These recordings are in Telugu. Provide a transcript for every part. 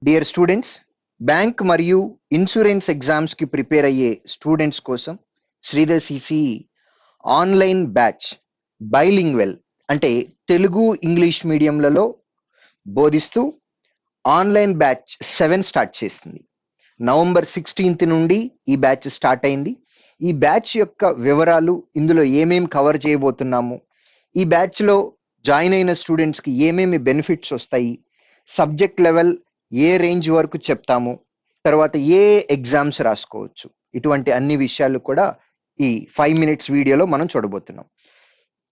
డియర్ స్టూడెంట్స్, బ్యాంక్ మరియు ఇన్సూరెన్స్ ఎగ్జామ్స్కి ప్రిపేర్ అయ్యే స్టూడెంట్స్ కోసం Sridhar CCE online batch bilingual అంటే తెలుగు ఇంగ్లీష్ మీడియంలలో బోధిస్తూ ఆన్లైన్ బ్యాచ్ 7 స్టార్ట్ చేస్తుంది. నవంబర్ 16th నుండి ఈ బ్యాచ్ స్టార్ట్ అయింది. ఈ బ్యాచ్ యొక్క వివరాలు, ఇందులో ఏమేమి కవర్ చేయబోతున్నాము, ఈ బ్యాచ్లో జాయిన్ అయిన స్టూడెంట్స్కి ఏమేమి బెనిఫిట్స్ వస్తాయి, సబ్జెక్ట్ లెవెల్ ఏ రేంజ్ వరకు చెప్తాము, తర్వాత ఏ ఎగ్జామ్స్ రాసుకోవచ్చు, ఇటువంటి అన్ని విషయాలు కూడా ఈ 5 minutes వీడియోలో మనం చూడబోతున్నాం.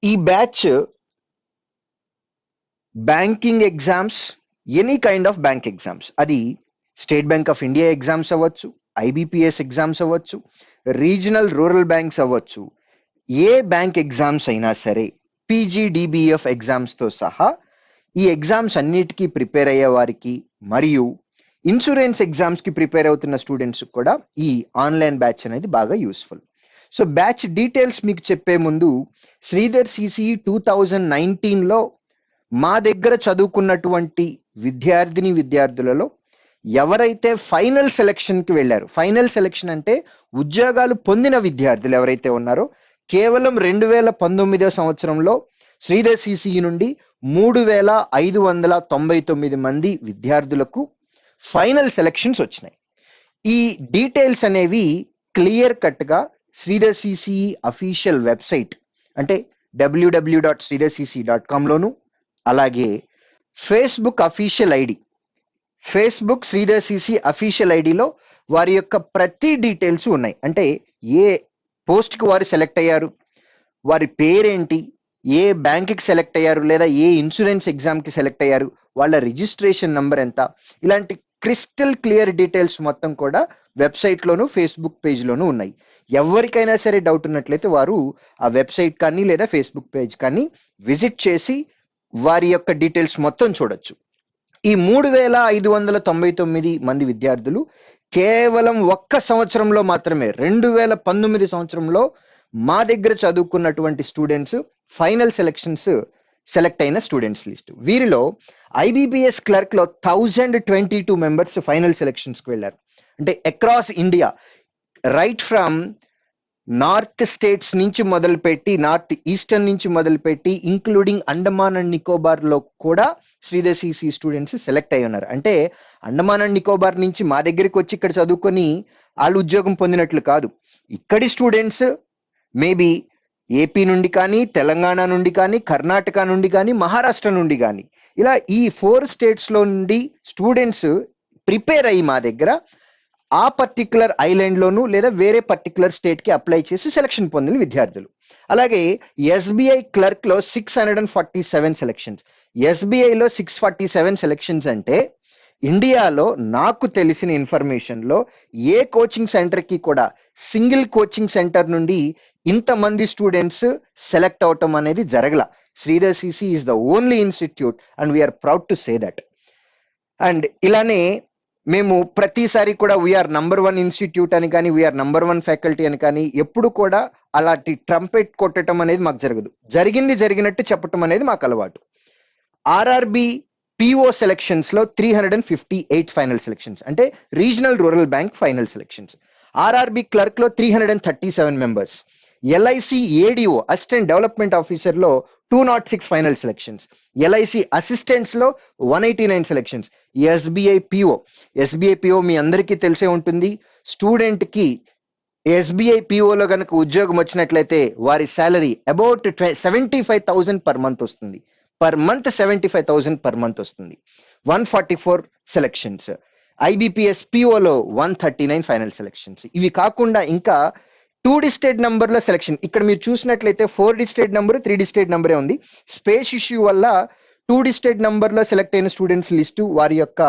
ఈ batch banking exams, any kind of bank exams, అది State Bank of India exams అవ్వచ్చు, ఐబిపిఎస్ ఎగ్జామ్స్ అవ్వచ్చు, రీజనల్ రూరల్ బ్యాంక్స్ అవ్వచ్చు, ఏ బ్యాంక్ ఎగ్జామ్స్ అయినా సరే, పీజీడిబిఎఫ్ ఎగ్జామ్స్తో సహా ఈ ఎగ్జామ్స్ అన్నిటికీ ప్రిపేర్ అయ్యే వారికి మరియు ఇన్సూరెన్స్ ఎగ్జామ్స్కి ప్రిపేర్ అవుతున్న స్టూడెంట్స్ కూడా ఈ ఆన్లైన్ బ్యాచ్ అనేది బాగా యూస్ఫుల్. సో బ్యాచ్ డీటెయిల్స్ మీకు చెప్పే ముందు, శ్రీధర్ సిసిఈ 2019లో మా దగ్గర చదువుకున్నటువంటి విద్యార్థులలో ఎవరైతే ఫైనల్ సెలక్షన్కి వెళ్ళారు, ఫైనల్ సెలక్షన్ అంటే ఉద్యోగాలు పొందిన విద్యార్థులు ఎవరైతే ఉన్నారో, కేవలం 2019 సంవత్సరంలో శ్రీధర్ సిసిఈ నుండి 3599 మంది విద్యార్థులకు ఫైనల్ సెలక్షన్స్ వచ్చినాయి. ఈ డీటెయిల్స్ అనేవి క్లియర్ కట్గా శ్రీధర్ సిసిఈ అఫీషియల్ వెబ్సైట్ అంటే www.sridharcc.com అలాగే Facebook official ID, Facebook Sridhar CCE official ఐడిలో వారి యొక్క ప్రతి డీటెయిల్స్ ఉన్నాయి. అంటే ఏ పోస్ట్కి వారు సెలెక్ట్ అయ్యారు, వారి పేరేంటి, ఏ బ్యాంక్కి సెలెక్ట్ అయ్యారు, లేదా ఏ ఇన్సూరెన్స్ ఎగ్జామ్కి సెలెక్ట్ అయ్యారు, వాళ్ళ రిజిస్ట్రేషన్ నంబర్ ఎంత, ఇలాంటి క్రిస్టల్ క్లియర్ డీటెయిల్స్ మొత్తం కూడా వెబ్సైట్లోను ఫేస్బుక్ పేజ్లోనూ ఉన్నాయి. ఎవరికైనా సరే డౌట్ ఉన్నట్లయితే వారు ఆ వెబ్సైట్ కానీ లేదా ఫేస్బుక్ పేజ్ కానీ విజిట్ చేసి వారి యొక్క డీటెయిల్స్ మొత్తం చూడొచ్చు. ఈ 3599 మంది విద్యార్థులు కేవలం ఒక్క సంవత్సరంలో మాత్రమే, 2019 సంవత్సరంలో మా దగ్గర చదువుకున్నటువంటి స్టూడెంట్స్ ఫైనల్ సెలక్షన్స్ సెలెక్ట్ అయిన స్టూడెంట్స్ లిస్ట్. వీరిలో ఐబిపిఎస్ క్లర్క్లో 1022 మెంబర్స్ ఫైనల్ సెలక్షన్స్కి వెళ్ళారు. అంటే across India, right from north states నుంచి మొదలుపెట్టి, నార్త్ ఈస్టర్న్ నుంచి మొదలుపెట్టి, ఇంక్లూడింగ్ అండమాన్ అండ్ నికోబార్లో కూడా శ్రీధర్ సిసిఈ స్టూడెంట్స్ సెలెక్ట్ అయి ఉన్నారు. అంటే అండమాన్ అండ్ నికోబార్ నుంచి మా దగ్గరికి వచ్చి ఇక్కడ చదువుకొని వాళ్ళు ఉద్యోగం పొందినట్లు కాదు. ఇక్కడి స్టూడెంట్స్ మేబీ ఏపీ నుండి కానీ, తెలంగాణ నుండి కానీ, కర్ణాటక నుండి కానీ, మహారాష్ట్ర నుండి కానీ, ఇలా ఈ 4 స్టేట్స్లో నుండి స్టూడెంట్స్ ప్రిపేర్ అయ్యి మా దగ్గర ఆ పర్టికులర్ ఐలాండ్లోను లేదా వేరే పర్టికులర్ స్టేట్కి అప్లై చేసి సెలక్షన్ పొందిన విద్యార్థులు. అలాగే ఎస్బీఐ క్లర్క్లో 647 సెలక్షన్స్. ఎస్బీఐలో 647 సెలక్షన్స్ అంటే ఇండియాలో నాకు తెలిసిన ఇన్ఫర్మేషన్లో ఏ కోచింగ్ సెంటర్కి కూడా సింగిల్ కోచింగ్ సెంటర్ నుండి ఇంతమంది స్టూడెంట్స్ సెలెక్ట్ అవటం అనేది జరగల. Sridhar CCE is the only institute and we're proud to say that. And ఇలానే మేము ప్రతిసారి కూడా వీఆర్ నంబర్ 1 ఇన్స్టిట్యూట్ అని కానీ, వీఆర్ నంబర్ 1 ఫ్యాకల్టీ అని కానీ ఎప్పుడు కూడా అలాంటి ట్రంపెట్ కొట్టడం అనేది మాకు జరగదు. జరిగినట్టు చెప్పటం అనేది మాకు అలవాటు. ఆర్ఆర్బి పిఓ సెలక్షన్స్ లో 358 ఫైనల్ సెలక్షన్స్, అంటే regional rural bank final selections. RRB clerk లో 337 members. LIC ADO assistant development officer లో 206 ఫైనల్ సెలక్షన్స్. ఎల్ఐసి అసిస్టెంట్స్ లో 189 సెలక్షన్స్. ఎస్బీఐ పిఓ మీ అందరికీ తెలిసే ఉంటుంది. స్టూడెంట్ కి ఎస్బీఐ పిఓలో కనుక ఉద్యోగం వచ్చినట్లయితే వారి శాలరీ అబౌట్ 75,000 పర్ మంత్ వస్తుంది. పర్ మంత్ 75,000 పర్ మంత్ వస్తుంది. 144 సెలక్షన్స్. ఐబిపిఎస్ పిఓలో 139 ఫైనల్ సెలక్షన్స్. ఇవి కాకుండా ఇంకా 2 డిజిటెడ్ నంబర్లో సెలక్షన్. ఇక్కడ మీరు చూసినట్లయితే 4 డిజిటెడ్ నంబర్, 3 డిజిటెడ్ నంబరే ఉంది. స్పేస్ ఇష్యూ వల్ల 2 డిజిటెడ్ నంబర్లో సెలెక్ట్ అయిన స్టూడెంట్స్ లిస్టు, వారి యొక్క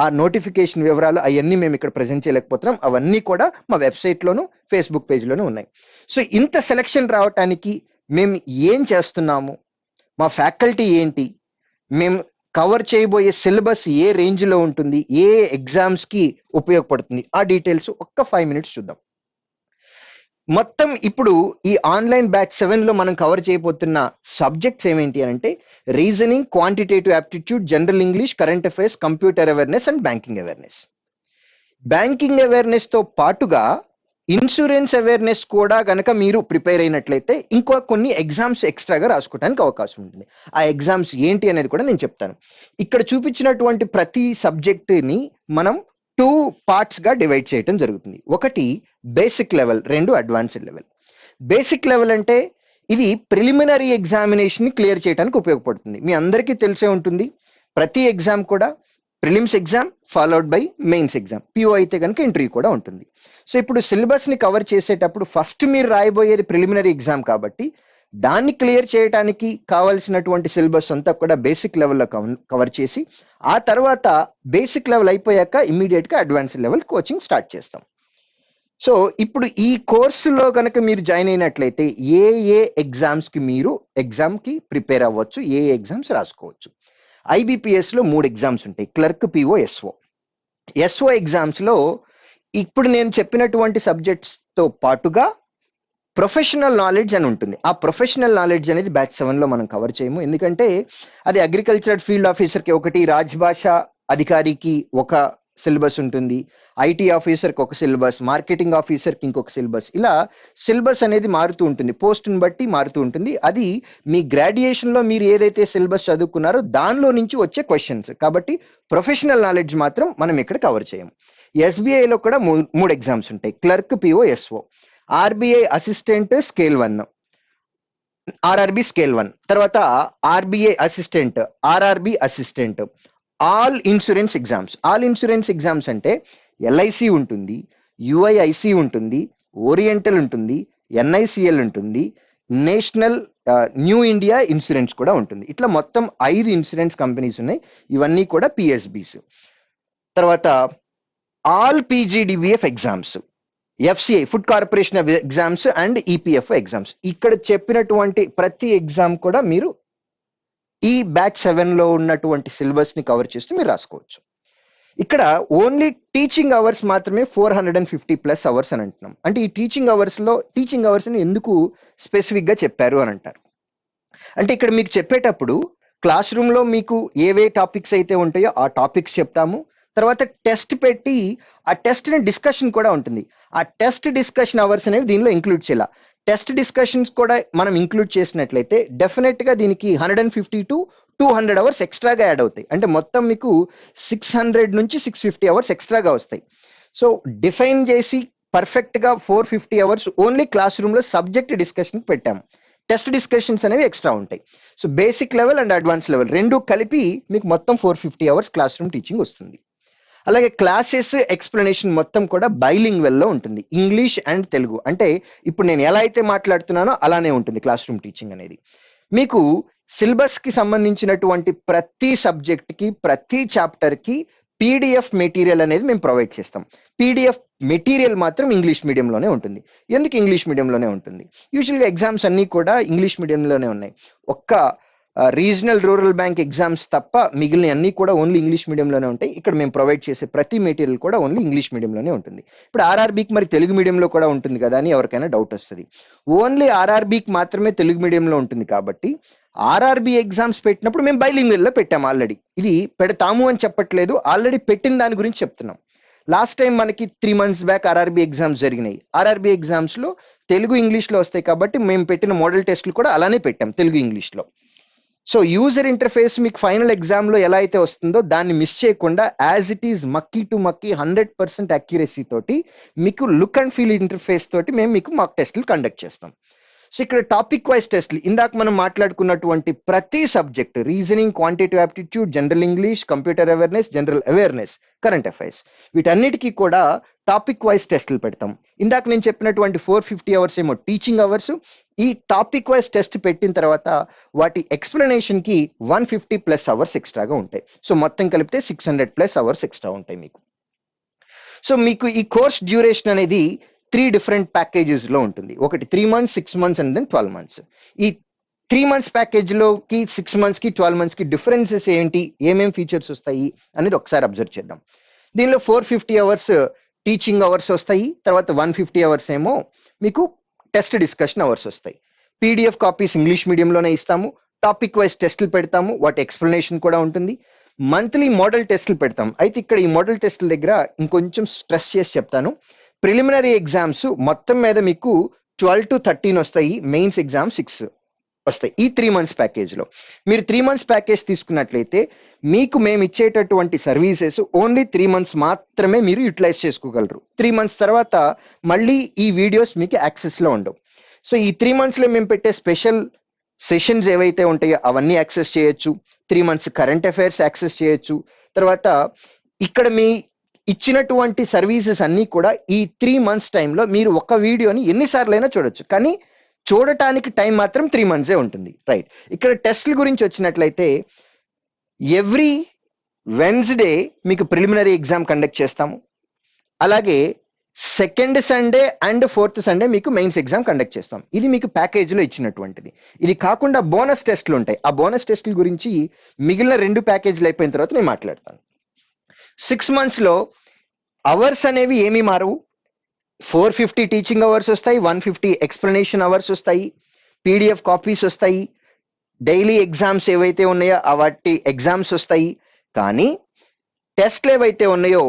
ఆ నోటిఫికేషన్ వివరాలు అవన్నీ మేము ఇక్కడ ప్రజెంట్ చేయలేకపోతున్నాం. అవన్నీ కూడా మా వెబ్సైట్లోను ఫేస్బుక్ పేజ్లోనూ ఉన్నాయి. సో ఇంత సెలక్షన్ రావటానికి మేము ఏం చేస్తున్నాము, మా ఫ్యాకల్టీ ఏంటి, మేము కవర్ చేయబోయే సిలబస్ ఏ రేంజ్లో ఉంటుంది, ఏ ఎగ్జామ్స్కి ఉపయోగపడుతుంది, ఆ డీటెయిల్స్ ఒక్క 5 minutes చూద్దాం. మొత్తం ఇప్పుడు ఈ ఆన్లైన్ బ్యాచ్ 7 లో మనం కవర్ చేయబోతున్న సబ్జెక్ట్స్ ఏమేంటి అంటే reasoning, quantitative aptitude, general English, current affairs, computer awareness and banking awareness. Banking awareness తో పాటుగా ఇన్సూరెన్స్ అవేర్నెస్ కూడా గనక మీరు ప్రిపేర్ అయినట్లయితే ఇంకో కొన్ని ఎగ్జామ్స్ ఎక్స్ట్రాగా రాసుకోవడానికి అవకాశం ఉంటుంది. ఆ ఎగ్జామ్స్ ఏంటి అనేది కూడా నేను చెప్తాను. ఇక్కడ చూపించినటువంటి ప్రతి సబ్జెక్ట్ని మనం 2 పార్ట్స్ గా డివైడ్ చేయడం జరుగుతుంది. ఒకటి basic level, 2 advanced level. Basic level అంటే ఇది ప్రిలిమినరీ ఎగ్జామినేషన్ ని క్లియర్ చేయడానికి ఉపయోగపడుతుంది. మీ అందరికీ తెలిసే ఉంటుంది, ప్రతి ఎగ్జామ్ కూడా prelims exam followed by mains exam, PO అయితే కనుక ఇంటర్వ్యూ కూడా ఉంటుంది. సో ఇప్పుడు సిలబస్ ని కవర్ చేసేటప్పుడు ఫస్ట్ మీరు రాయబోయేది ప్రిలిమినరీ ఎగ్జామ్ కాబట్టి దాన్ని క్లియర్ చేయడానికి కావాల్సినటువంటి సిలబస్ అంతా కూడా బేసిక్ లెవెల్లో కవర్ చేసి ఆ తర్వాత బేసిక్ లెవెల్ అయిపోయాక ఇమ్మీడియట్ గా అడ్వాన్స్ లెవెల్ కోచింగ్ స్టార్ట్ చేస్తాం. సో ఇప్పుడు ఈ కోర్సులో కనుక మీరు జాయిన్ అయినట్లయితే ఏ ఎగ్జామ్స్ కి మీరు ఎగ్జామ్ కి ప్రిపేర్ అవ్వచ్చు, ఏ ఎగ్జామ్స్ రాసుకోవచ్చు. ఐబిపిఎస్ లో 3 ఎగ్జామ్స్ ఉంటాయి, clerk, PO, SO. SO exams లో ఇప్పుడు నేను చెప్పినటువంటి సబ్జెక్ట్స్ తో పాటుగా ప్రొఫెషనల్ నాలెడ్జ్ అని ఉంటుంది. ఆ ప్రొఫెషనల్ నాలెడ్జ్ అనేది బ్యాచ్ 7 లో మనం కవర్ చేయము, ఎందుకంటే అది అగ్రికల్చర్ ఫీల్డ్ ఆఫీసర్ కి ఒకటి, రాజ్భాష అధికారికి ఒక సిలబస్ ఉంటుంది, ఐటీ ఆఫీసర్ కి ఒక సిలబస్, మార్కెటింగ్ ఆఫీసర్ కి ఇంకొక సిలబస్, ఇలా సిలబస్ అనేది మారుతూ ఉంటుంది, పోస్ట్ని బట్టి మారుతూ ఉంటుంది. అది మీ గ్రాడ్యుయేషన్ లో మీరు ఏదైతే సిలబస్ చదువుకున్నారో దానిలో నుంచి వచ్చే క్వశ్చన్స్ కాబట్టి ప్రొఫెషనల్ నాలెడ్జ్ మాత్రం మనం ఇక్కడ కవర్ చేయము. ఎస్బీఐలో కూడా 3 ఎగ్జామ్స్ ఉంటాయి, clerk, PO, SO. RBI assistant scale 1, RRB scale 1, తర్వాత RBI assistant, RRB assistant. All insurance exams. All insurance exams అంటే ఎల్ఐసి ఉంటుంది, యుఐఐసి ఉంటుంది, ఓరియంటల్ ఉంటుంది, ఎన్ఐసిఎల్ ఉంటుంది, నేషనల్ న్యూ ఇండియా ఇన్సూరెన్స్ కూడా ఉంటుంది. ఇట్లా మొత్తం 5 ఇన్సూరెన్స్ కంపెనీస్ ఉన్నాయి, ఇవన్నీ కూడా పిఎస్బిస్. తర్వాత all PGDBF exams, FCI food corporation exams and EPF exams. ఇక్కడ చెప్పినటువంటి ప్రతి ఎగ్జామ్ కూడా మీరు ఈ బ్యాచ్ 7 లో ఉన్నటువంటి సిలబస్ ని కవర్ చేస్తూ మీరు రాసుకోవచ్చు. ఇక్కడ ఓన్లీ టీచింగ్ అవర్స్ మాత్రమే 450+ అవర్స్ అని అంటున్నాం. అంటే ఈ టీచింగ్ అవర్స్ ని ఎందుకు స్పెసిఫిక్ గా చెప్పారు అని అంటారు అంటే ఇక్కడ మీకు చెప్పేటప్పుడు క్లాస్ రూమ్ లో మీకు ఏవే టాపిక్స్ అయితే ఉంటాయో ఆ టాపిక్స్ చెప్తాము, తర్వాత టెస్ట్ పెట్టి ఆ టెస్ట్ డిస్కషన్ కూడా ఉంటుంది. ఆ టెస్ట్ డిస్కషన్ అవర్స్ అనేవి దీనిలో ఇంక్లూడ్ చేయాలి. టెస్ట్ డిస్కషన్స్ కూడా మనం ఇంక్లూడ్ చేసినట్లయితే డెఫినెట్ గా దీనికి 150 to 200 అవర్స్ ఎక్స్ట్రాగా యాడ్ అవుతాయి. అంటే మొత్తం మీకు 600 నుంచి 650 అవర్స్ ఎక్స్ట్రాగా వస్తాయి. సో డిఫైన్ చేసి పర్ఫెక్ట్ గా 450 అవర్స్ ఓన్లీ క్లాస్ రూమ్ లో సబ్జెక్ట్ డిస్కషన్ పెట్టాము. టెస్ట్ డిస్కషన్స్ అనేవి ఎక్స్ట్రా ఉంటాయి. So basic level and advance level రెండు కలిపి మీకు మొత్తం 450 అవర్స్ క్లాస్ రూమ్ టీచింగ్ వస్తుంది. అలాగే క్లాసెస్ ఎక్స్ప్లెనేషన్ మొత్తం కూడా బైలింగ్వెల్ లో ఉంటుంది, ఇంగ్లీష్ అండ్ తెలుగు. అంటే ఇప్పుడు నేను ఎలా అయితే మాట్లాడుతున్నానో అలానే ఉంటుంది క్లాస్ రూమ్ టీచింగ్ అనేది. మీకు సిలబస్ కి సంబంధించినటువంటి ప్రతి సబ్జెక్ట్ కి ప్రతి చాప్టర్ కి పీడిఎఫ్ మెటీరియల్ అనేది మేము ప్రొవైడ్ చేస్తాం. పీడిఎఫ్ మెటీరియల్ మాత్రం ఇంగ్లీష్ మీడియంలోనే ఉంటుంది. ఎందుకు ఇంగ్లీష్ మీడియంలోనే ఉంటుంది? యూజువల్గా ఎగ్జామ్స్ అన్నీ కూడా ఇంగ్లీష్ మీడియంలోనే ఉన్నాయి. ఒక్క రీజనల్ రూరల్ బ్యాంక్ ఎగ్జామ్స్ తప్ప మిగిలిన అన్ని కూడా ఓన్లీ ఇంగ్లీష్ మీడియంలోనే ఉంటాయి. ఇక్కడ మేము ప్రొవైడ్ చేసే ప్రతి మెటీరియల్ కూడా ఓన్లీ ఇంగ్లీష్ మీడియంలోనే ఉంటుంది. ఇప్పుడు ఆర్ఆర్బీకి మరి తెలుగు మీడియంలో కూడా ఉంటుంది కదా అని ఎవరికైనా డౌట్ వస్తుంది. ఓన్లీ ఆర్ఆర్బీకి మాత్రమే తెలుగు మీడియంలో ఉంటుంది కాబట్టి ఆర్ఆర్బీ ఎగ్జామ్స్ పెట్టినప్పుడు మేము బైలింగ్వెల్లో పెట్టాము. ఆల్రెడీ ఇది పెడతాము అని చెప్పట్లేదు, ఆల్రెడీ పెట్టిన దాని గురించి చెప్తున్నాం. లాస్ట్ టైం మనకి 3 months బ్యాక్ ఆర్ఆర్బీ ఎగ్జామ్స్ జరిగినాయి. ఆర్ఆర్బీ ఎగ్జామ్స్ లో తెలుగు ఇంగ్లీష్లో వస్తాయి కాబట్టి మేము పెట్టిన మోడల్ టెస్ట్లు కూడా అలానే పెట్టాం తెలుగు ఇంగ్లీష్లో. సో యూజర్ ఇంటర్ఫేస్ మీకు ఫైనల్ ఎగ్జామ్ లో ఎలా అయితే వస్తుందో దాన్ని మిస్ చేయకుండా యాజ్ ఇట్ ఈస్ మక్కీ టు మక్కీ 100% అక్యురసీ తోటి మీకు లుక్ అండ్ ఫీల్ ఇంటర్ఫేస్ తోటి మేము మీకు మాక్ టెస్ట్లు కండక్ట్ చేస్తాం. సో ఇక్కడ టాపిక్ వైజ్ టెస్ట్లు ఇందాక మనం మాట్లాడుకున్నటువంటి ప్రతి subject reasoning, quantitative aptitude, general English, computer awareness, general awareness, current affairs, వీటన్నిటికీ కూడా టాపిక్ వైజ్ టెస్ట్లు పెడతాం. ఇందాక నేను చెప్పినటువంటి 450 అవర్స్ ఏమో టీచింగ్ అవర్స్. ఈ టాపిక్ వైజ్ టెస్ట్ పెట్టిన తర్వాత వాటి ఎక్స్ప్లెనేషన్ కి 150+ అవర్స్ ఎక్స్ట్రాగా ఉంటాయి. సో మొత్తం కలిపితే 600+ అవర్స్ ఎక్స్ట్రా ఉంటాయి మీకు. సో మీకు ఈ కోర్స్ డ్యూరేషన్ అనేది 3 different ప్యాకేజెస్ లో ఉంటుంది. ఒకటి 3 months, 6 months and then 12 months. ఈ 3 months ప్యాకేజ్ లోకి 6 months కి 12 months కి డిఫరెన్సెస్ ఏంటి, ఏమేం ఫీచర్స్ వస్తాయి అనేది ఒకసారి అబ్జర్వ్ చేద్దాం. దీనిలో 450 అవర్స్ టీచింగ్ అవర్స్ వస్తాయి, తర్వాత 150 అవర్స్ ఏమో మీకు టెస్ట్ డిస్కషన్ అవర్స్ వస్తాయి. పీడిఎఫ్ కాపీస్ ఇంగ్లీష్ మీడియంలోనే ఇస్తాము. టాపిక్ వైజ్ టెస్టులు పెడతాము, వాటి ఎక్స్ప్లెనేషన్ కూడా ఉంటుంది. మంత్లీ మోడల్ టెస్టులు పెడతాం. అయితే ఇక్కడ ఈ మోడల్ టెస్టుల దగ్గర ఇంకొంచెం స్ట్రెస్ చేసి చెప్తాను. ప్రిలిమినరీ ఎగ్జామ్స్ మొత్తం మీద మీకు 12 to 13 వస్తాయి, మెయిన్స్ ఎగ్జామ్ 6 వస్తాయి ఈ 3 months ప్యాకేజ్లో. మీరు 3 months ప్యాకేజ్ తీసుకున్నట్లయితే మీకు మేము ఇచ్చేటటువంటి సర్వీసెస్ ఓన్లీ 3 months మాత్రమే మీరు యూటిలైజ్ చేసుకోగలరు. 3 months తర్వాత మళ్ళీ ఈ వీడియోస్ మీకు యాక్సెస్లో ఉండవు. సో ఈ 3 monthsలో మేము పెట్టే స్పెషల్ సెషన్స్ ఏవైతే ఉంటాయో అవన్నీ యాక్సెస్ చేయొచ్చు. 3 months కరెంట్ అఫైర్స్ యాక్సెస్ చేయొచ్చు. తర్వాత ఇక్కడ మీ ఇచ్చినటువంటి సర్వీసెస్ అన్నీ కూడా ఈ 3 months టైంలో మీరు ఒక వీడియోని ఎన్నిసార్లైనా చూడొచ్చు, కానీ చూడటానికి టైం మాత్రం 3 months ఉంటుంది. రైట్, ఇక్కడ టెస్ట్ల గురించి వచ్చినట్లయితే ఎవ్రీ వెన్స్డే మీకు ప్రిలిమినరీ ఎగ్జామ్ కండక్ట్ చేస్తాము. అలాగే second Sunday and fourth Sunday మీకు మెయిన్స్ ఎగ్జామ్ కండక్ట్ చేస్తాం. ఇది మీకు ప్యాకేజీలో ఇచ్చినటువంటిది. ఇది కాకుండా బోనస్ టెస్ట్లు ఉంటాయి. ఆ బోనస్ టెస్ట్ల గురించి మిగిలిన 2 ప్యాకేజీలు అయిపోయిన తర్వాత నేను మాట్లాడతాను. 6 monthsలో అవర్స్ అనేవి ఏమీ మారవు. 450 టీచింగ్ అవర్స్ వస్తాయి, 150 ఎక్స్ప్లెనేషన్ అవర్స్ వస్తాయి, పీడిఎఫ్ కాపీస్ వస్తాయి, డైలీ ఎగ్జామ్స్ ఏవైతే ఉన్నాయో వాటి ఎగ్జామ్స్ వస్తాయి. కానీ టెస్ట్లు ఏవైతే ఉన్నాయో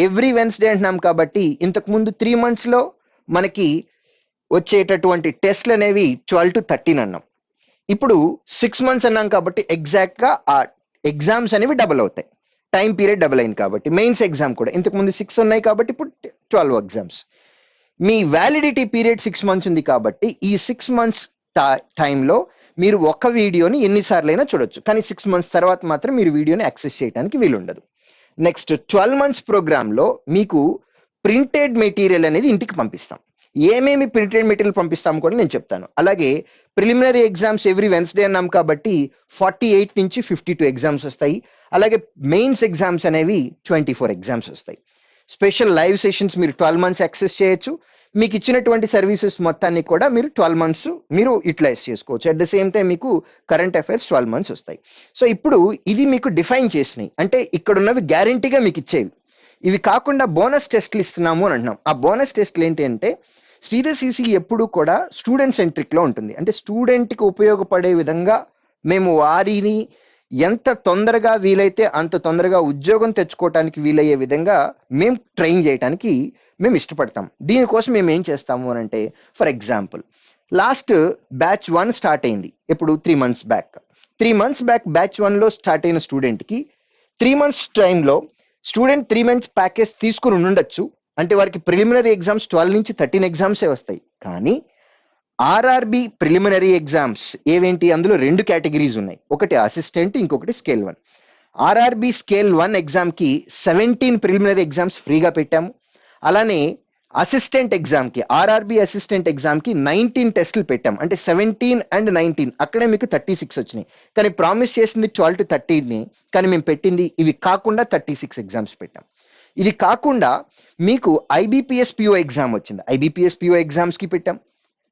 ఎవ్రీ వెన్స్డే అంటున్నాం కాబట్టి ఇంతకు ముందు 3 monthsలో మనకి వచ్చేటటువంటి టెస్ట్లు అనేవి 12 to 13 అన్నాం. ఇప్పుడు 6 months అన్నాం కాబట్టి ఎగ్జాక్ట్ గా ఆ ఎగ్జామ్స్ అనేవి డబుల్ అవుతాయి. టైం పీరియడ్ డబుల్ అయింది కాబట్టి మెయిన్స్ ఎగ్జామ్ కూడా ఇంతకు ముందు 6 ఉన్నాయి కాబట్టి ఇప్పుడు 12 ఎగ్జామ్స్. మీ వ్యాలిడిటీ పీరియడ్ 6 months ఉంది కాబట్టి ఈ 6 months టైంలో మీరు ఒక వీడియోని ఎన్నిసార్లైనా చూడొచ్చు, కానీ 6 months తర్వాత మాత్రం మీరు వీడియోని యాక్సెస్ చేయడానికి వీలుండదు. నెక్స్ట్ 12 months ప్రోగ్రాంలో మీకు ప్రింటెడ్ మెటీరియల్ అనేది ఇంటికి పంపిస్తాం. ఏమేమి ప్రింటెడ్ మెటీరియల్ పంపిస్తాం కూడా నేను చెప్తాను. అలాగే ప్రిలిమినరీ ఎగ్జామ్స్ ఎవ్రీ వెన్స్డే అన్నాం కాబట్టి 48 నుంచి 52 ఎగ్జామ్స్ వస్తాయి. అలాగే మెయిన్స్ ఎగ్జామ్స్ అనేవి 24 ఎగ్జామ్స్ వస్తాయి. స్పెషల్ లైవ్ సెషన్స్ మీరు 12 months యాక్సెస్ చేయొచ్చు. మీకు ఇచ్చినటువంటి సర్వీసెస్ మొత్తాన్ని కూడా మీరు 12 months మీరు యూటిలైజ్ చేసుకోవచ్చు. అట్ ద సేమ్ టైం మీకు కరెంట్ అఫైర్స్ 12 months వస్తాయి. సో ఇప్పుడు ఇది మీకు డిఫైన్ చేసినాయి, అంటే ఇక్కడ ఉన్నవి గ్యారంటీగా మీకు ఇచ్చేవి. ఇవి కాకుండా బోనస్ టెస్ట్లు ఇస్తున్నాము అని అంటున్నాం. ఆ బోనస్ టెస్ట్లు ఏంటి అంటే శ్రీధర్ సిసి ఎప్పుడు కూడా స్టూడెంట్ సెంట్రిక్ లో ఉంటుంది. అంటే స్టూడెంట్ కి ఉపయోగపడే విధంగా మేము వారిని ఎంత తొందరగా వీలైతే అంత తొందరగా ఉద్యోగం తెచ్చుకోవటానికి వీలయ్యే విధంగా మేము ట్రైన్ చేయడానికి మేము ఇష్టపడతాం. దీనికోసం మేము ఏం చేస్తాము అని అంటే, for example last batch 1 start అయింది ఇప్పుడు 3 months back. 3 months back batch 1లో స్టార్ట్ అయిన స్టూడెంట్కి 3 months టైంలో స్టూడెంట్ 3 months ప్యాకేజ్ తీసుకుని ఉండొచ్చు. అంటే వారికి ప్రిలిమినరీ ఎగ్జామ్స్ 12 నుంచి 13 ఎగ్జామ్సే వస్తాయి. కానీ ఆర్ఆర్బి ప్రిలిమినరీ ఎగ్జామ్స్ ఏవేంటి, అందులో 2 కేటగిరీస్ ఉన్నాయి, ఒకటి అసిస్టెంట్, ఇంకొకటి స్కేల్ 1. ఆర్ఆర్బి స్కేల్ 1 ఎగ్జామ్కి 17 ప్రిలిమినరీ ఎగ్జామ్స్ ఫ్రీగా పెట్టాము. అలానే అసిస్టెంట్ ఎగ్జామ్కి ఆర్ఆర్బి అసిస్టెంట్ ఎగ్జామ్కి 19 టెస్టులు పెట్టాం. అంటే 17 and 19 అక్కడే మీకు 36 వచ్చినాయి. కానీ ప్రామిస్ చేసింది 12 to 13ని, కానీ మేము పెట్టింది ఇవి కాకుండా 36 ఎగ్జామ్స్ పెట్టాం. ఇది కాకుండా మీకు ఐబిపిఎస్ పిఓ ఎగ్జామ్ వచ్చింది, ఐబిపిఎస్ పిఓ ఎగ్జామ్స్కి పెట్టాం,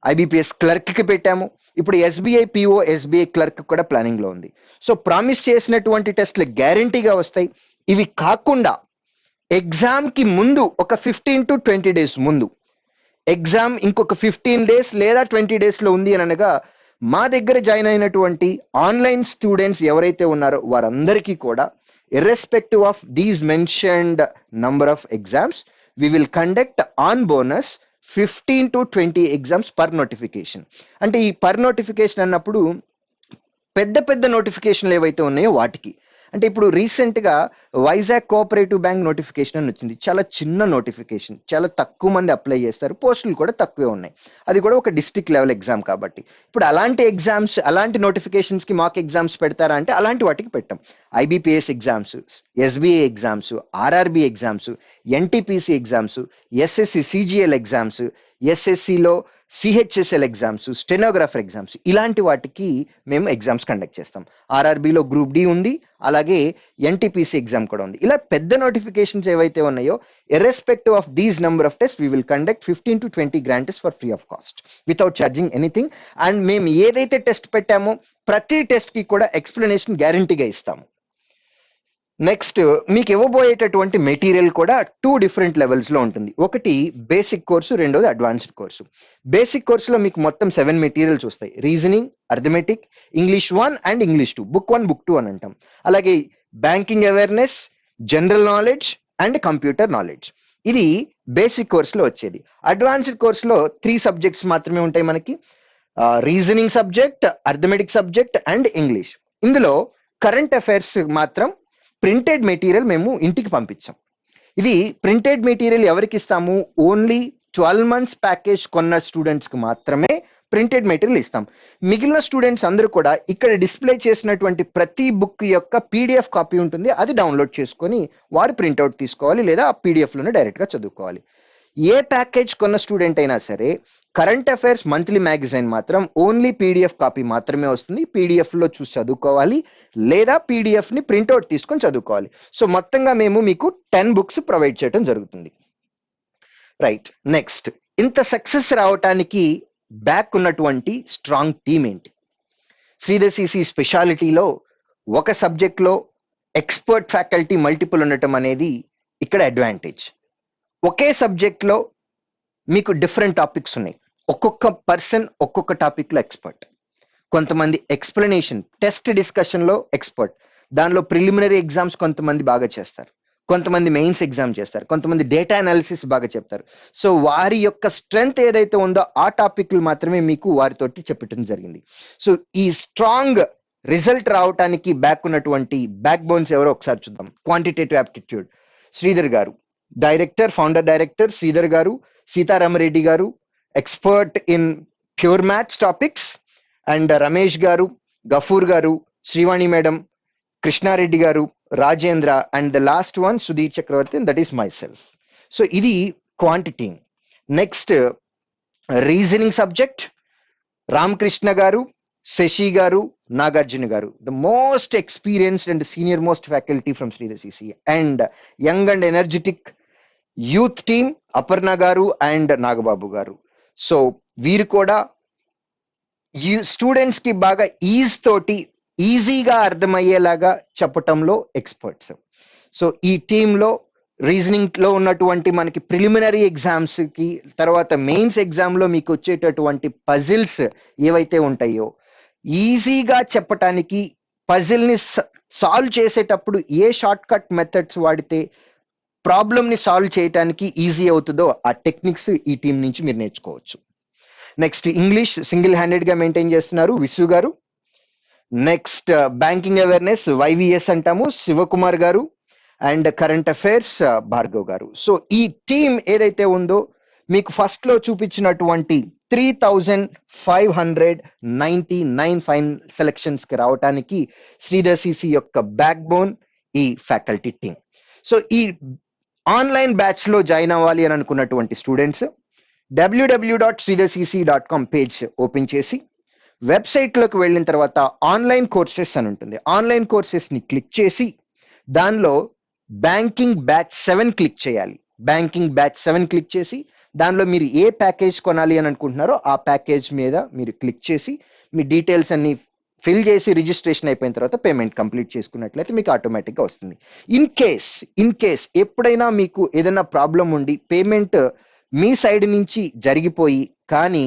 ఐబిపిఎస్ క్లర్క్కి పెట్టాము. ఇప్పుడు ఎస్బీఐ పిఓ ఎస్బీఐ క్లర్క్ కూడా ప్లానింగ్లో ఉంది. సో ప్రామిస్ చేసినటువంటి టెస్టులు గ్యారంటీగా వస్తాయి. ఇవి కాకుండా ఎగ్జామ్కి ముందు ఒక 15 to 20 days ముందు ఎగ్జామ్ ఇంకొక 15 days లేదా 20 daysలో ఉంది అని అనగా మా దగ్గర జాయిన్ అయినటువంటి ఆన్లైన్ స్టూడెంట్స్ ఎవరైతే ఉన్నారో వారందరికీ కూడా irrespective of these mentioned number of exams, we will conduct on bonus 15 to 20 exams per notification. అంటే ఈ పర్ నోటిఫికేషన్ అన్నప్పుడు పెద్ద పెద్ద నోటిఫికేషన్లు ఏవైతే ఉన్నాయో వాటికి. అంటే ఇప్పుడు రీసెంట్గా వైజాగ్ కోఆపరేటివ్ బ్యాంక్ నోటిఫికేషన్ అని వచ్చింది. చాలా చిన్న నోటిఫికేషన్, చాలా తక్కువ మంది అప్లై చేస్తారు, పోస్టులు కూడా తక్కువే ఉన్నాయి. అది కూడా ఒక డిస్ట్రిక్ట్ లెవెల్ ఎగ్జామ్ కాబట్టి. ఇప్పుడు అలాంటి ఎగ్జామ్స్, అలాంటి నోటిఫికేషన్స్కి మాక్ ఎగ్జామ్స్ పెడతారా అంటే అలాంటి వాటికి పెట్టాం. IBPS exams, SBI exams, RRB exams, NTPC exams, SSC CGL exams, ఎస్ఎస్సిలో సిహెచ్ఎస్ఎల్ ఎగ్జామ్స్, స్టెనోగ్రాఫర్ ఎగ్జామ్స్, ఇలాంటి వాటికి మేము ఎగ్జామ్స్ కండక్ట్ చేస్తాం. ఆర్ఆర్బిలో గ్రూప్ డి ఉంది, అలాగే ఎన్టీపీసీ ఎగ్జామ్ కూడా ఉంది. ఇలా పెద్ద నోటిఫికేషన్స్ ఏవైతే ఉన్నాయో irrespective of these number of tests we will conduct 15 to 20 grand tests for free of cost without charging anything. And మేము ఏదైతే టెస్ట్ పెట్టామో ప్రతి టెస్ట్ కి కూడా ఎక్స్ప్లెనేషన్ గ్యారంటీగా ఇస్తాము. నెక్స్ట్ మీకు ఇవ్వబోయేటటువంటి మెటీరియల్ కూడా 2 డిఫరెంట్ లెవెల్స్ లో ఉంటుంది. ఒకటి బేసిక్ కోర్సు, రెండోది అడ్వాన్స్డ్ కోర్సు. బేసిక్ కోర్సులో మీకు మొత్తం 7 మెటీరియల్స్ వస్తాయి. Reasoning, arithmetic, English 1 and English 2, book 1 book 2 అని అంటాం. అలాగే banking awareness, general knowledge and computer knowledge. ఇది బేసిక్ కోర్సులో వచ్చేది. అడ్వాన్స్డ్ కోర్సులో 3 సబ్జెక్ట్స్ మాత్రమే ఉంటాయి మనకి. Reasoning subject, arithmetic subject and English. ఇందులో కరెంట్ అఫైర్స్ మాత్రం ప్రింటెడ్ మెటీరియల్ మేము ఇంటికి పంపించాం. ఇది ప్రింటెడ్ మెటీరియల్ ఎవరికి ఇస్తాము? ఓన్లీ 12 months ప్యాకేజ్ కొన్న స్టూడెంట్స్ కి మాత్రమే ప్రింటెడ్ మెటీరియల్ ఇస్తాం. మిగిలిన స్టూడెంట్స్ అందరూ కూడా ఇక్కడ డిస్ప్లే చేసినటువంటి ప్రతి బుక్ యొక్క పీడిఎఫ్ కాపీ ఉంటుంది, అది డౌన్లోడ్ చేసుకొని వారు ప్రింట్అవుట్ తీసుకోవాలి, లేదా ఆ పీడిఎఫ్ లోనే డైరెక్ట్ గా చదువుకోవాలి. ఏ ప్యాకేజ్ కొన్న స్టూడెంట్ అయినా సరే కరెంట్ అఫైర్స్ మంత్లీ మ్యాగజైన్ మాత్రం ఓన్లీ పీడిఎఫ్ కాపీ మాత్రమే వస్తుంది. పీడిఎఫ్ లో చూసి చదువుకోవాలి, లేదా పీడిఎఫ్ ని ప్రింట్అవుట్ తీసుకొని చదువుకోవాలి. సో మొత్తంగా మేము మీకు 10 books ప్రొవైడ్ చేయడం జరుగుతుంది. రైట్, నెక్స్ట్, ఇంత సక్సెస్ రావటానికి బ్యాక్ ఉన్నటువంటి స్ట్రాంగ్ టీమ్ ఏంటి? శ్రీధర్ సిసి స్పెషాలిటీలో ఒక సబ్జెక్ట్ లో ఎక్స్పర్ట్ ఫ్యాకల్టీ మల్టిపుల్ ఉండటం అనేది ఇక్కడ అడ్వాంటేజ్. ఒకే సబ్జెక్ట్ లో మీకు డిఫరెంట్ టాపిక్స్ ఉన్నాయి. ఒక్కొక్క పర్సన్ ఒక్కొక్క టాపిక్ లో ఎక్స్పర్ట్. కొంతమంది ఎక్స్ప్లెనేషన్, టెస్ట్ డిస్కషన్ లో ఎక్స్పర్ట్. దానిలో ప్రిలిమినరీ ఎగ్జామ్స్ కొంతమంది బాగా చేస్తారు, కొంతమంది మెయిన్స్ ఎగ్జామ్ చేస్తారు, కొంతమంది డేటా అనాలిసిస్ బాగా చెప్తారు. సో వారి యొక్క స్ట్రెంగ్త్ ఏదైతే ఉందో ఆ టాపిక్లు మాత్రమే మీకు వారితోటి చెప్పడం జరిగింది. సో ఈ స్ట్రాంగ్ రిజల్ట్ రావటానికి బ్యాక్ ఉన్నటువంటి బ్యాక్ బోన్స్ ఎవరో ఒకసారి చూద్దాం. క్వాంటిటేటివ్ యాప్టిట్యూడ్ శ్రీధర్ గారు, director, founder director Sridhar garu, Seetharamareddy garu expert in pure maths topics, and Ramesh garu, Gafoor garu, Srivani madam, Krishnareddy garu, Rajendra, and the last one Sudheer Chakravarthy, that is my self. So ఇది quantity. Next reasoning subject Ramakrishna garu, Sasi garu, Nagarjuna garu, the most experienced and senior most faculty from Sridhar CC. And young and energetic youth team Aparna garu and Nagababu గారు. సో వీరు కూడా స్టూడెంట్స్ కి బాగా ఈజీగా అర్థమయ్యేలాగా చెప్పటంలో ఎక్స్పర్ట్స్. సో ఈ టీంలో రీజనింగ్ లో ఉన్నటువంటి మనకి ప్రిలిమినరీ ఎగ్జామ్స్ కి, తర్వాత మెయిన్స్ ఎగ్జామ్ లో మీకు వచ్చేటటువంటి పజిల్స్ ఏవైతే ఉంటాయో ఈజీగా చెప్పటానికి, పజిల్ ని సాల్వ్ చేసేటప్పుడు ఏ షార్ట్ కట్ మెథడ్స్ వాడితే ప్రాబ్లమ్ ని సాల్వ్ చేయడానికి ఈజీ అవుతుందో ఆ టెక్నిక్స్ ఈ టీం నుంచి మీరు నేర్చుకోవచ్చు. నెక్స్ట్ ఇంగ్లీష్ సింగిల్ హ్యాండెడ్ గా మెయింటైన్ చేస్తున్నారు విసు గారు. నెక్స్ట్ బ్యాంకింగ్ అవేర్నెస్ వైవిఎస్ అంటాము, శివకుమార్ గారు, అండ్ కరెంట్ అఫైర్స్ భార్గవ్ గారు. సో ఈ టీం ఏదైతే ఉందో మీకు ఫస్ట్ లో చూపించినటువంటి 3599 ఫైన్ సెలక్షన్స్ కి రావటానికి శ్రీధర్ సిసి యొక్క బ్యాక్ బోన్ ఈ ఫ్యాకల్టీ టీం. సో ఈ ఆన్లైన్ బ్యాచ్ లో జాయిన్ అవ్వాలి అని అనుకున్నటువంటి స్టూడెంట్స్ www.sridharcc.com పేజ్ ఓపెన్ చేసి వెబ్సైట్ లోకి వెళ్ళిన తర్వాత ఆన్లైన్ కోర్సెస్ అని ఉంటుంది. ఆన్లైన్ కోర్సెస్ ని క్లిక్ చేసి దానిలో బ్యాంకింగ్ బ్యాచ్ 7 క్లిక్ చేయాలి. బ్యాంకింగ్ బ్యాచ్ 7 క్లిక్ చేసి దానిలో మీరు ఏ ప్యాకేజ్ కొనాలి అని అనుకుంటున్నారో ఆ ప్యాకేజ్ మీద మీరు క్లిక్ చేసి మీ డీటెయిల్స్ అన్ని ఫిల్ చేసి రిజిస్ట్రేషన్ అయిపోయిన తర్వాత పేమెంట్ కంప్లీట్ చేసుకున్నట్లయితే మీకు ఆటోమేటిక్ గా వస్తుంది. ఇన్ కేస్ ఎప్పుడైనా మీకు ఏదైనా ప్రాబ్లం ఉండి పేమెంట్ మీ సైడ్ నుంచి జరిగిపోయి కానీ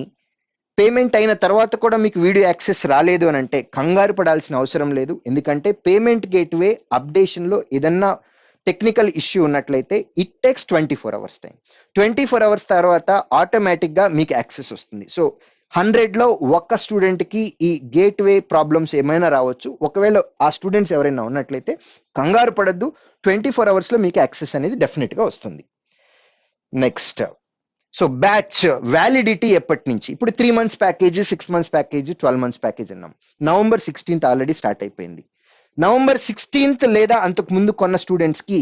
పేమెంట్ అయిన తర్వాత కూడా మీకు వీడియో యాక్సెస్ రాలేదు అని అంటే కంగారు పడాల్సిన అవసరం లేదు. ఎందుకంటే పేమెంట్ గేట్వే అప్డేషన్ లో ఏదన్నా టెక్నికల్ ఇష్యూ ఉన్నట్లయితే it takes 24 hours time. 24 hours తర్వాత ఆటోమేటిక్ గా మీకు యాక్సెస్ వస్తుంది. సో 100 లో ఒక్క స్టూడెంట్ కి ఈ గేట్వే ప్రాబ్లమ్స్ ఏమైనా రావచ్చు. ఒకవేళ ఆ స్టూడెంట్స్ ఎవరైనా ఉన్నట్లయితే కంగారు పడద్దు, 24 hours లో మీకు యాక్సెస్ అనేది డెఫినెట్ గా వస్తుంది. నెక్స్ట్, సో బ్యాచ్ వ్యాలిడిటీ ఎప్పటి నుంచి? ఇప్పుడు 3 months package, 6 months package, 12 months package అన్నాం. November 16th ఆల్రెడీ స్టార్ట్ అయిపోయింది. November 16th లేదా అంతకు ముందు కొన్న స్టూడెంట్స్ కి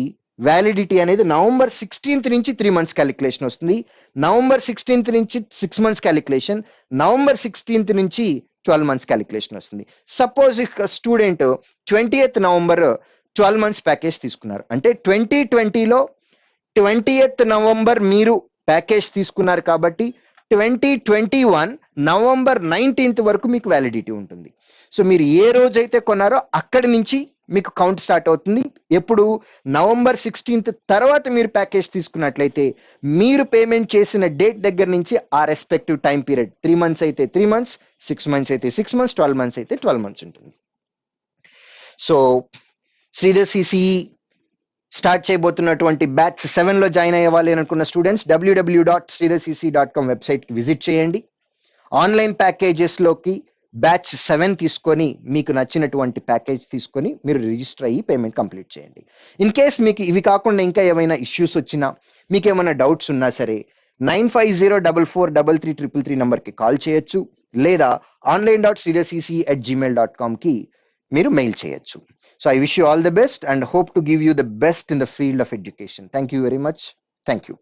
వ్యాలిడిటీ అనేది November 16th నుంచి 3 months క్యాలిక్యులేషన్ వస్తుంది. November 16th నుంచి 6 months క్యాలిక్యులేషన్, November 16th నుంచి 12 months క్యాలిక్యులేషన్ వస్తుంది. Suppose student 20th November 12 months package తీసుకున్నారు అంటే 2020లో 20th November మీరు ప్యాకేజ్ తీసుకున్నారు కాబట్టి 2021 November 19th వరకు మీకు వ్యాలిడిటీ ఉంటుంది. సో మీరు ఏ రోజైతే కొన్నారో అక్కడి నుంచి మీకు కౌంట్ స్టార్ట్ అవుతుంది. ఎప్పుడు నవంబర్ 16th తర్వాత మీరు ప్యాకేజ్ తీసుకున్నట్లయితే మీరు పేమెంట్ చేసిన డేట్ దగ్గర నుంచి ఆ రెస్పెక్టివ్ టైం పీరియడ్ 3 months అయితే 3 months, 6 months అయితే 6 months, 12 months అయితే 12 months ఉంటుంది. సో శ్రీధర్ సిసి స్టార్ట్ చేయబోతున్నటువంటి బ్యాచ్ 7 లో జాయిన్ అయ్యేవాలి అనుకున్న స్టూడెంట్స్ www.sridharcc.com వెబ్సైట్ కి విజిట్ చేయండి. ఆన్లైన్ ప్యాకేజెస్ లోకి బ్యాచ్ 7 తీసుకొని మీకు నచ్చినటువంటి ప్యాకేజ్ తీసుకొని మీరు రిజిస్టర్ అయ్యి పేమెంట్ కంప్లీట్ చేయండి. ఇన్ కేస్ మీకు ఇవి కాకుండా ఇంకా ఏమైనా ఇష్యూస్ వచ్చినా, మీకు ఏమైనా డౌట్స్ ఉన్నా సరే 9504433333 నంబర్కి కాల్ చేయొచ్చు, లేదా online.sridharcc@gmail.com కి మీరు మెయిల్ చేయొచ్చు. So I wish you all the best and hope to give you the best in the field of education. Thank you very much. Thank you.